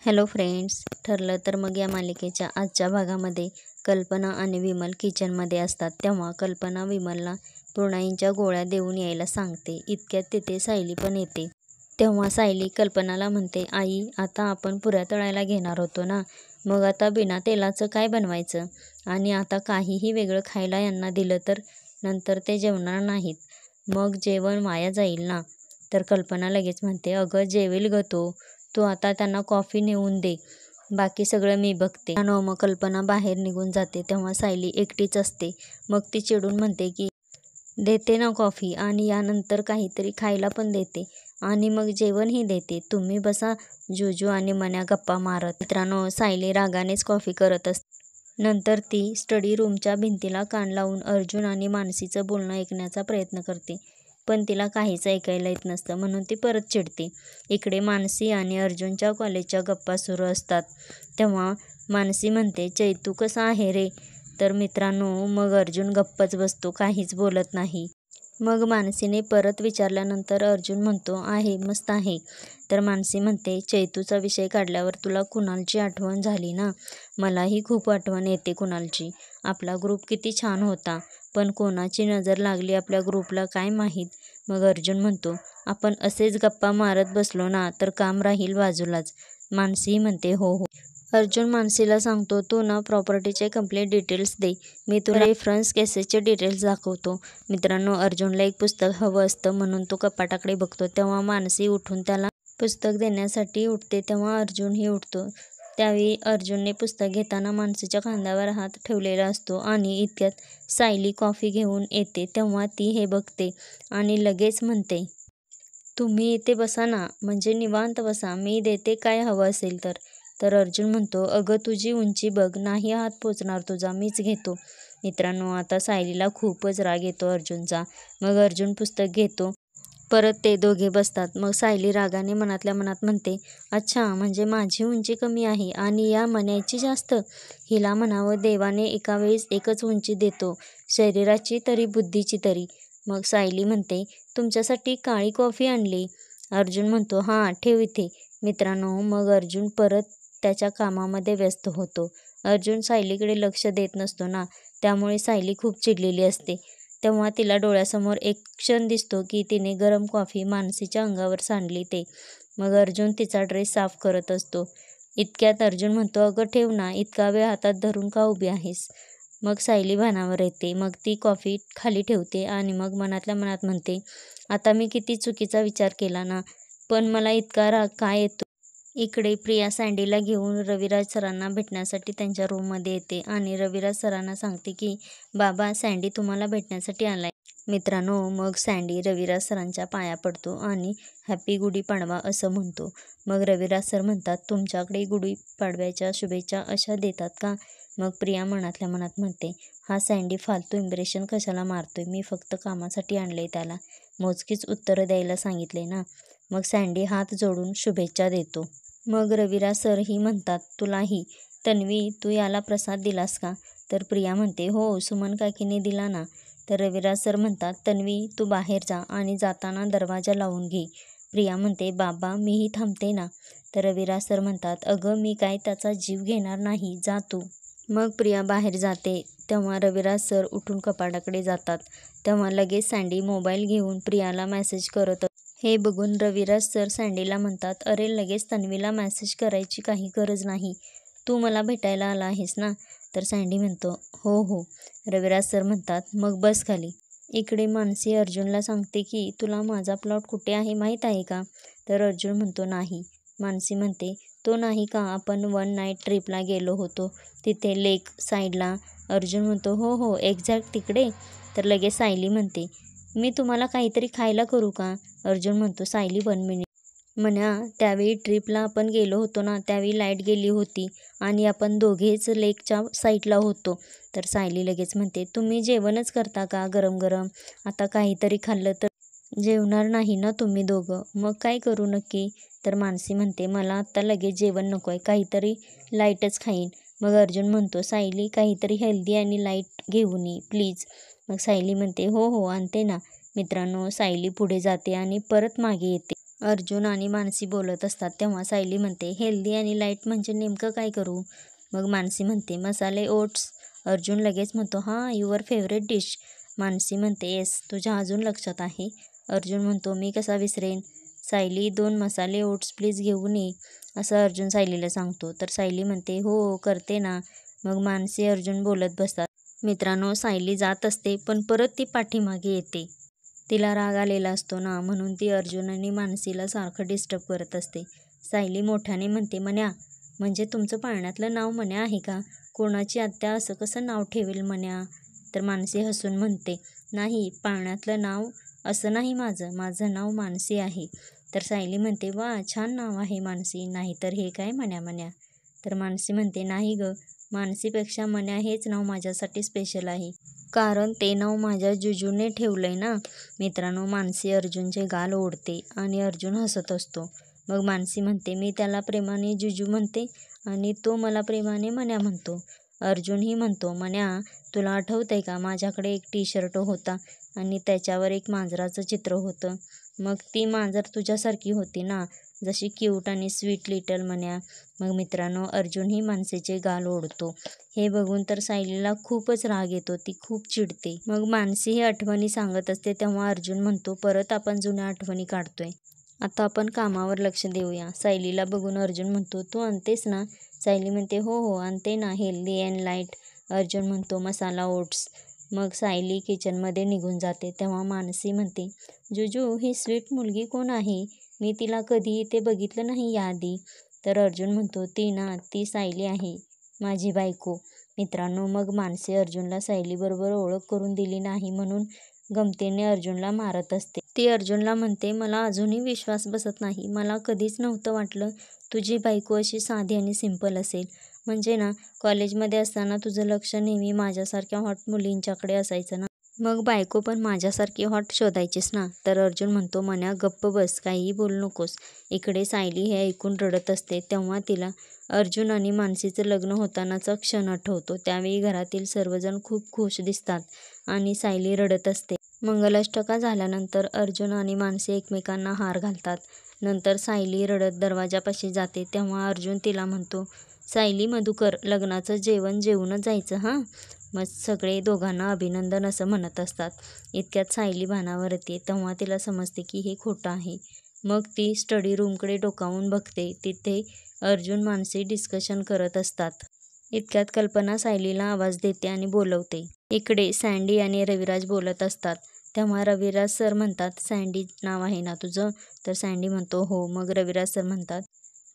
Hello friends, ठरलं तर मग या मालिकेच्या आजच्या भागामध्ये कल्पना आणि विमल किचनमध्ये असतात. तेव्हा कल्पना विमलला पुरणाईंच्या गोळ्या देऊन यायला सांगते. इतक्यात तिथे सायली पण येते. तेव्हा सायली कल्पनाला म्हणते, आई आता आपण पुऱ्या तळायला घेणार होतो ना, मग आता बिना तेलाचं काय बनवायचं? आणि आता काहीही वेगळं खायला यांना दिलं तर नंतर ते जेवणार नाहीत, मग जेवण वाया जाईल ना. तर कल्पना लगेच म्हणते, अगं जेवेल ग तू आता त्यांना कॉफी नेऊन दे, बाकी सगळं मी बघते. मग कल्पना बाहेर निघून जाते. तेव्हा सायली एकटीच असते. मग ती चिडून म्हणते की देते ना कॉफी आणि यानंतर काहीतरी खायला पण देते आणि मग जेवणही देते. तुम्ही बसा जुजू आणि मन्या गप्पा मारत. मित्रांनो, सायली रागानेच कॉफी करत असते. नंतर ती स्टडी रूमच्या भिंतीला कान लावून अर्जुन आणि मानसीचं बोलणं ऐकण्याचा प्रयत्न करते, पण तिला काहीच ऐकायला येत नसतं, म्हणून ती परत चिडते. इकडे मानसी आणि अर्जुनच्या कॉलेजच्या गप्पा सुरू असतात. तेव्हा मानसी म्हणते, चैतू कसा आहे रे? तर मित्रांनो, मग अर्जुन गप्पच बसतो, काहीच बोलत नाही. मग मानसीने परत विचारल्यानंतर अर्जुन म्हणतो, आहे, मस्त आहे. तर मानसी म्हणते, चैतूचा विषय काढल्यावर तुला कुणालची आठवण झाली ना? मलाही खूप आठवण येते कुणालची. आपला ग्रुप किती छान होता, पण कोणाची नजर लागली आपल्या ग्रुपला काय माहीत. मग अर्जुन म्हणतो, आपण असेच गप्पा मारत बसलो ना तर काम राहील बाजूलाच. मानसी म्हणते, हो हो. अर्जुन मानसीला सांगतो, तू ना प्रॉपर्टीचे कंप्लीट डिटेल्स दे, मी तुला रेफरन्स केसेसचे डिटेल्स दाखवतो. मित्रांनो, अर्जुनला एक पुस्तक हवं असतं म्हणून तो कपाटाकडे बघतो. तेव्हा मानसी उठून त्याला पुस्तक देण्यासाठी उठते. तेव्हा अर्जुनही उठतो. त्यावेळी अर्जुनने पुस्तक घेताना मानसीच्या खांद्यावर हात ठेवलेला असतो आणि इतक्यात सायली कॉफी घेऊन येते. तेव्हा ती हे बघते आणि लगेच म्हणते, तुम्ही इथे बसा ना, म्हणजे निवांत बसा, मी देते काय हवं असेल तर. तर अर्जुन म्हणतो, अगं तुझी उंची बघ, नाही हात पोचणार तुझा, मीच घेतो. मित्रांनो, आता सायलीला खूपच राग येतो अर्जुनचा. मग अर्जुन पुस्तक घेतो. परत ते दोघे बसतात. मग सायली रागाने मनातल्या मनात म्हणते, अच्छा, म्हणजे माझी उंची कमी आहे आणि या मन्याची जास्त. हिला म्हणावं, देवाने एका वेळेस एकच उंची देतो, शरीराची तरी बुद्धीची तरी. मग सायली म्हणते, तुमच्यासाठी काळी कॉफी आणली. अर्जुन म्हणतो, हां ठेव इथे. मित्रांनो, मग अर्जुन परत त्याच्या कामामध्ये व्यस्त होतो. अर्जुन सायलीकडे लक्ष देत नसतो ना, त्यामुळे सायली खूप चिडलेली असते. तेव्हा तिला डोळ्यासमोर एक क्षण दिसतो की तिने गरम कॉफी मानसीच्या अंगावर सांडली ते. मग अर्जुन तिचा ड्रेस साफ करत असतो. इतक्यात अर्जुन म्हणतो, अगं ठेव ना, इतका वेळ हातात धरून का उभी आहेस? मग सायली भानावर येते. मग ती कॉफी खाली ठेवते आणि मग मनातल्या मनात म्हणते, आता मी किती चुकीचा विचार केला ना, पण मला इतका राग काय येतो. इकडे प्रिया सँडीला घेऊन रविराज सरांना भेटण्यासाठी त्यांच्या रूममध्ये येते आणि रविराज सरांना सांगते की बाबा, सँडी तुम्हाला भेटण्यासाठी आलाय. मित्रांनो, मग सँडी रविराज सरांच्या पाया पडतो आणि हॅपी गुढीपाडवा असं म्हणतो. मग रविराज सर म्हणतात, तुमच्याकडे गुढीपाडव्याच्या शुभेच्छा अशा देतात का? मग प्रिया मनातल्या मनात म्हणते, हा सँडी फालतू इम्प्रेशन कशाला मारतोय, मी फक्त कामासाठी आणलंय त्याला, मोजकीच उत्तरं द्यायला सांगितले ना. मग सँडी हात जोडून शुभेच्छा देतो. मग रविराज सरही म्हणतात, तुलाही. तन्वी, तू याला प्रसाद दिलास का? तर प्रिया म्हणते, हो, सुमन काकीने दिला ना. तर रविराज सर म्हणतात, तन्वी तू बाहेर जा आणि जाताना दरवाजा लावून घे. प्रिया म्हणते, बाबा मीही थांबते ना. तर रविराज सर म्हणतात, अगं मी काय त्याचा जीव घेणार नाही, जा तू. मग प्रिया बाहेर जाते. तेव्हा रविराज सर उठून कपाटाकडे जातात. तेव्हा लगेच सँडी मोबाईल घेऊन प्रियाला मेसेज करत. हे बघून रविराज सर सँडीला म्हणतात, अरे लगेच तन्वीला मेसेज करायची काही गरज नाही, तू मला भेटायला आला आहेस ना. तर सँडी म्हणतो, हो हो. रविराज सर म्हणतात, मग बस खाली. इकडे मानसी अर्जुनला सांगते की तुला माझा प्लॉट कुठे आहे माहीत आहे का? तर अर्जुन म्हणतो, नाही. मानसी म्हणते, तो नाही का आपण 1 नाईट ट्रिपला गेलो होतो तिथे लेक साईडला? अर्जुन म्हणतो, हो हो, एक्झॅक्ट तिकडे. तर लगेच सायली म्हणते, मी तुम्हाला काहीतरी खायला करू का? अर्जुन म्हणतो, सायली 1 मिनिट. म्हणा, त्यावेळी ट्रिपला आपण गेलो होतो ना, त्यावेळी लाईट गेली होती आणि आपण दोघेच लेकच्या साईडला होतो. तर सायली लगेच म्हणते, तुम्ही जेवणच करता का गरम गरम? आता काहीतरी खाल्लं तर जेवणार नाही ना तुम्ही दोघं, मग काय करू नक्की? तर मानसी म्हणते, मला आत्ता लगेच जेवण नको आहे, काहीतरी लाईटच खाईन. मग अर्जुन म्हणतो, सायली काहीतरी हेल्दी आणि लाईट घेऊन ये प्लीज. मग सायली म्हणते, हो हो आणते ना. मित्रांनो, सायली पुढे जाते आणि परत मागे येते. अर्जुन आणि मानसी बोलत असतात तेव्हा सायली म्हणते, हेल्दी आणि लाईट म्हणजे नेमकं काय करू? मग मानसी म्हणते, मसाले ओट्स. अर्जुन लगेच म्हणतो, हां, युअर फेवरेट डिश. मानसी म्हणते, येस, तुझ्या अजून लक्षात आहे. अर्जुन म्हणतो, मी कसा विसरेन. सायली, 2 मसाले ओट्स प्लीज घेऊन ये, असं अर्जुन सायलीला सांगतो. तर सायली म्हणते, हो, करते ना. मग मानसी अर्जुन बोलत बसतात. मित्रांनो, सायली जात असते पण परत ती पाठीमागे येते. तिला राग आलेला असतो ना, म्हणून ती अर्जुन आणि मानसीला सारखं डिस्टर्ब करत असते. सायली मोठ्याने म्हणते, मन्या, म्हणजे तुमचं पाळण्यातलं नाव मन्या आहे का? कोणाची आत्या असं कसं नाव ठेवेल मन्या? तर मानसी हसून म्हणते, नाही, पाळण्यातलं नाव असं नाही माझं नाव मानसी आहे. तर सायली म्हणते, वा, छान नाव आहे मानसी, नाहीतर हे काय मन्या. तर मानसी म्हणते, नाही ग, मानसीपेक्षा मन्या हेच नाव माझ्यासाठी स्पेशल आहे, कारण ते नाव माझ्या जुजूने ठेवलंय ना. मित्रांनो, मानसी अर्जुनचे गाल ओढते आणि अर्जुन हसत असतो. मग मानसी म्हणते, मी त्याला प्रेमाने जुजू म्हणते आणि तो मला प्रेमाने मन्या म्हणतो. अर्जुनही म्हणतो, मन्या, तुला आठवतंय का, माझ्याकडे एक टी-शर्ट होता आणि त्याच्यावर एक मांजराचं चित्र होतं. मग ती मांजर तुझ्यासारखी होती ना, जशी क्यूट आणि स्वीट लिटल मन्या. मग मित्रांनो, अर्जुनही मानसीचे गाल ओढतो. हे बघून तर सायलीला खूपच राग येतो, ती खूप चिडते. मग मानसी ही आठवणी सांगत असते तेव्हा अर्जुन म्हणतो, परत आपण जुन्या आठवणी काढतोय, आता आपण कामावर लक्ष देऊया. सायलीला बघून अर्जुन म्हणतो, तू आणतेस ना? सायली म्हणते, हो, आणते ना, हेल्दी अँड लाईट. अर्जुन म्हणतो, मसाला ओट्स. मग सायली किचनमध्ये निघून जाते तेव्हा मानसी म्हणते, जुजू, ही स्वीट मुलगी कोण आहे? मी तिला कधी इथे बघितलं नाही याआधी. तर अर्जुन म्हणतो, ती सायली आहे, माझी बायको. मित्रांनो, मग मानसी अर्जुनला सायलीबरोबर ओळख करून दिली नाही म्हणून गमतीने अर्जुनला मारत असते. ती अर्जुनला म्हणते, मला अजूनही विश्वास बसत नाही, मला कधीच नव्हतं वाटलं तुझी बायको अशी साधी आणि सिंपल असेल. म्हणजे ना, कॉलेजमध्ये असताना तुझं लक्ष नेहमी माझ्यासारख्या हॉट मुलींच्याकडे असायचं ना, मग बायको पण माझ्यासारखी हॉट शोधायचीस ना. तर अर्जुन म्हणतो, मन्या, गप्प बस, काहीही बोलू नकोस. इकडे सायली हे ऐकून रडत असते तेव्हा तिला अर्जुन आणि मानसीचं लग्न होतानाचा क्षण आठवतो. त्यावेळी घरातील सर्वजण खूप खुश दिसतात आणि सायली रडत असते. मंगलाष्टका झाल्यानंतर अर्जुन आणि मानसी एकमेकांना हार घालतात. नंतर सायली रडत दरवाजापाशी जाते तेव्हा अर्जुन तिला म्हणतो, सायली, मधुकर, लग्नाचं जेवण जेवूनच जायचं हां. मग सगळे दोघांना अभिनंदन असं म्हणत असतात. इतक्यात सायली भानावर येते तेव्हा तिला समजते की हे खोटं आहे. मग ती स्टडी रूमकडे डोकावून बघते, तिथे अर्जुन मानसी डिस्कशन करत असतात. इतक्यात कल्पना सायलीला आवाज देते आणि बोलवते. इकडे सँडी आणि रविराज बोलत असतात तेव्हा रविराज सर म्हणतात, सँडी नाव आहे ना तुझं? तर सँडी म्हणतो, हो. मग रविराज सर म्हणतात,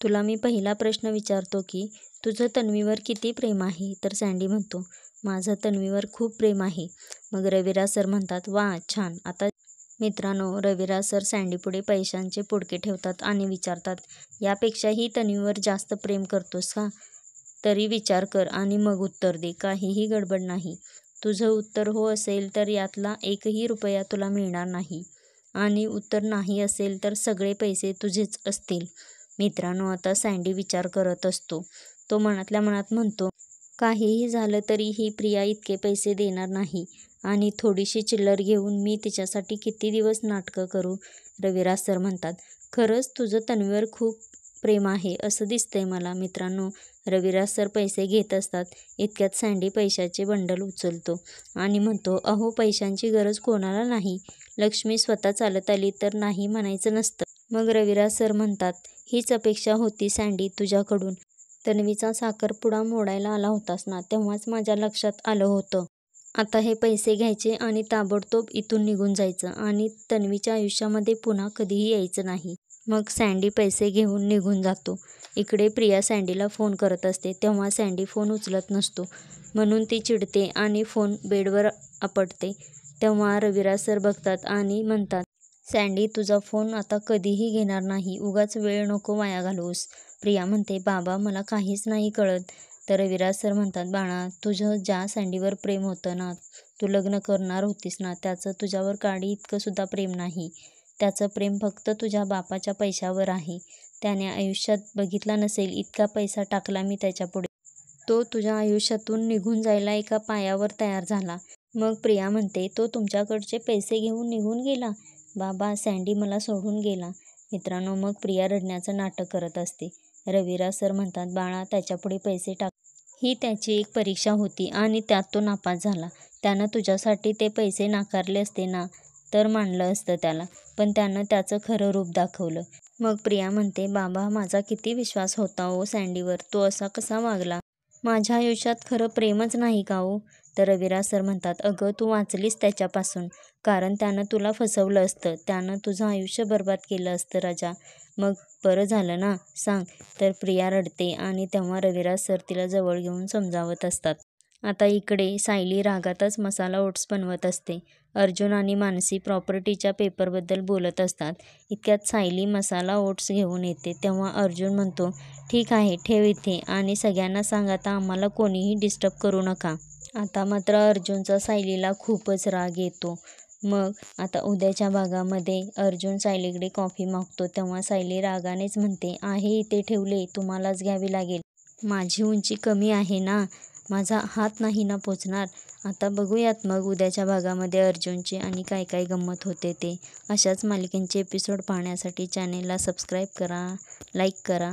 तुला मी पहिला प्रश्न विचारतो की तुझं तन्वीवर किती प्रेम आहे? तर सँडी म्हणतो, माझं तन्वीवर खूप प्रेम आहे. मग रविराज सर म्हणतात, वा, छान. आता मित्रांनो, रविराज सर सँडीपुढे पैशांचे पुडके ठेवतात आणि विचारतात, यापेक्षाही तन्वीवर जास्त प्रेम करतोस का? तरी विचार कर आणि मग उत्तर दे, काहीही गडबड नाही. तुझं उत्तर हो असेल तर यातला 1ही रुपया तुला मिळणार नाही आणि उत्तर नाही असेल तर सगळे पैसे तुझेच असतील. मित्रांनो, आता सँडी विचार करत असतो. तो मनातल्या मनात म्हणतो, काहीही झालं तरी ही प्रिया इतके पैसे देणार नाही आणि थोडीशी चिल्लर घेऊन मी तिच्यासाठी किती दिवस नाटकं करू? रविराज सर म्हणतात, खरंच तुझं तन्वीवर खूप प्रेम आहे असं दिसतंय मला. मित्रांनो, रविराज सर पैसे घेत असतात. इतक्यात सँडी पैशाचे बंडल उचलतो आणि म्हणतो, अहो, पैशांची गरज कोणाला नाही, लक्ष्मी स्वतः चालत आली तर नाही म्हणायचं नसतं. मग रविराज सर म्हणतात, हीच अपेक्षा होती सँडी तुझ्याकडून. तन्वीचा साखरपुडा मोडायला आला होतास ना, तेव्हाच माझ्या लक्षात आलं होतं. आता हे पैसे घ्यायचे आणि ताबडतोब इथून निघून जायचं आणि तन्वीच्या आयुष्यामध्ये पुन्हा कधीही यायचं नाही. मग सँडी पैसे घेऊन निघून जातो. इकडे प्रिया सँडीला फोन करत असते तेव्हा सँडी फोन उचलत नसतो म्हणून ती चिडते आणि फोन बेडवर आपटते. तेव्हा रविराज सर बघतात आणि म्हणतात, सँडी, तुझा फोन आता कधीही घेणार नाही, उगाच वेळ नको वाया घालवूस. प्रिया म्हणते, बाबा, मला काहीच नाही कळत. तर रविराज सर म्हणतात, बाळा, तुझं ज्या सँडीवर प्रेम होतं ना, तू लग्न करणार होतीस ना, त्याचं तुझ्यावर काडी इतकं सुद्धा प्रेम नाही. त्याचं प्रेम फक्त तुझ्या बापाच्या पैशावर आहे. त्याने आयुष्यात बघितला नसेल इतका पैसा टाकला मी त्याच्यापुढे. तो तुझ्या आयुष्यातून निघून जायला एका पायावर तयार झाला. मग प्रिया म्हणते, तो तुमच्याकडचे पैसे घेऊन निघून गेला? बाबा, सँडी मला सोडून गेला. मित्रांनो, मग प्रिया रडण्याचं नाटक करत असते. रविराज सर म्हणतात, बाळा त्याच्यापुढे पैसे टाक. ही त्याची एक परीक्षा होती आणि त्यात तो नापास झाला. त्यानं तुझ्यासाठी ते पैसे नाकारले असते ना तर मानलं असतं त्याला, पण त्यानं त्याचं खरं रूप दाखवलं. मग प्रिया म्हणते, बाबा माझा किती विश्वास होता ओ सँडीवर, तो असा कसा वागला? माझ्या आयुष्यात खरं प्रेमच नाही का ओ? तर रविराज सर म्हणतात, अगं तू वाचलीस त्याच्यापासून, कारण त्यानं तुला फसवलं असतं, त्यानं तुझं आयुष्य बर्बाद केलं असतं राजा. मग बरं झालं ना, सांग. तर प्रिया रडते आणि तेव्हा रविराज सर तिला जवळ घेऊन समजावत असतात. आता इकडे सायली रागातच मसाला ओट्स बनवत असते. अर्जुन आणि मानसी प्रॉपर्टीच्या पेपरबद्दल बोलत असतात. इतक्यात सायली मसाला ओट्स घेऊन येते. तेव्हा अर्जुन म्हणतो, ठीक आहे ठेव इथे आणि सगळ्यांना सांग आता आम्हाला कोणीही डिस्टर्ब करू नका. आता मात्र अर्जुनचा सायलीला खूपच राग येतो. मग आता उद्याच्या भागामध्ये अर्जुन सायलीकडे कॉफी मागतो. तेव्हा सायली रागानेच म्हणते, आहे इथे ठेवले, तुम्हालाच घ्यावी लागेल. माझी उंची कमी आहे ना, माझा हात नाही ना पोचणार. आता बघूयात मग उद्याच्या भागामध्ये अर्जुनची आणि काय काय गंमत होते ते. अशाच मालिकेंचे एपिसोड पाहण्यासाठी चॅनेलला सबस्क्राईब करा, लाईक करा.